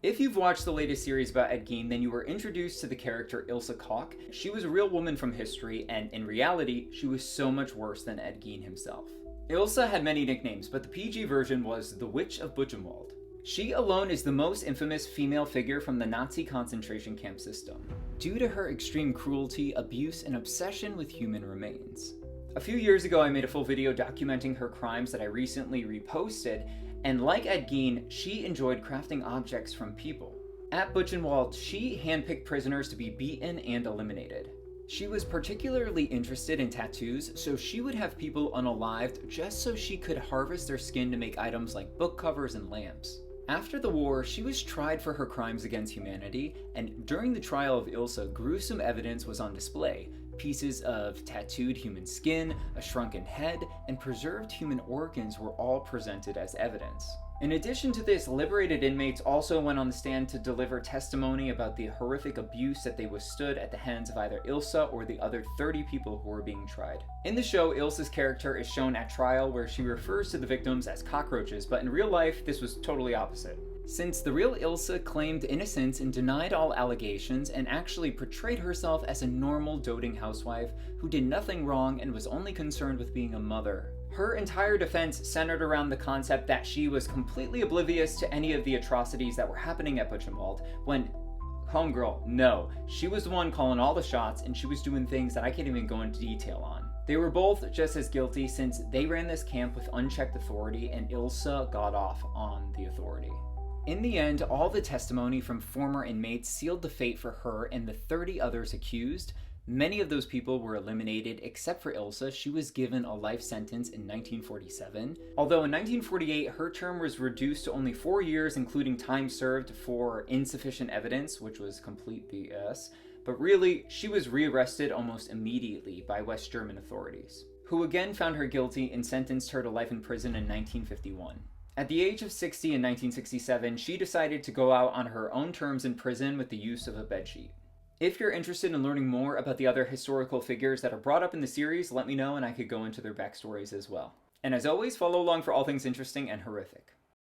If you've watched the latest series about Ed Gein, then you were introduced to the character Ilse Koch. She was a real woman from history, and in reality, she was so much worse than Ed Gein himself. Ilse had many nicknames, but the PG version was the Witch of Buchenwald. She alone is the most infamous female figure from the Nazi concentration camp system, due to her extreme cruelty, abuse, and obsession with human remains. A few years ago, I made a full video documenting her crimes that I recently reposted, and like Ed Gein, she enjoyed crafting objects from people. At Buchenwald, she handpicked prisoners to be beaten and eliminated. She was particularly interested in tattoos, so she would have people unalived just so she could harvest their skin to make items like book covers and lamps. After the war, she was tried for her crimes against humanity, and during the trial of Ilse, gruesome evidence was on display. Pieces of tattooed human skin, a shrunken head, and preserved human organs were all presented as evidence. In addition to this, liberated inmates also went on the stand to deliver testimony about the horrific abuse that they withstood at the hands of either Ilse or the other 30 people who were being tried. In the show, Ilse's character is shown at trial where she refers to the victims as cockroaches, but in real life, this was totally opposite. Since the real Ilse claimed innocence and denied all allegations and actually portrayed herself as a normal doting housewife who did nothing wrong and was only concerned with being a mother. Her entire defense centered around the concept that she was completely oblivious to any of the atrocities that were happening at Buchenwald, when homegirl, no, she was the one calling all the shots and she was doing things that I can't even go into detail on. They were both just as guilty since they ran this camp with unchecked authority and Ilse got off on the authority. In the end, all the testimony from former inmates sealed the fate for her and the 30 others accused. Many of those people were eliminated except for Ilse. She was given a life sentence in 1947. Although in 1948, her term was reduced to only 4 years, including time served for insufficient evidence, which was complete BS. But really, she was rearrested almost immediately by West German authorities, who again found her guilty and sentenced her to life in prison in 1951. At the age of 60 in 1967, she decided to go out on her own terms in prison with the use of a bedsheet. If you're interested in learning more about the other historical figures that are brought up in the series, let me know and I could go into their backstories as well. And as always, follow along for all things interesting and horrific.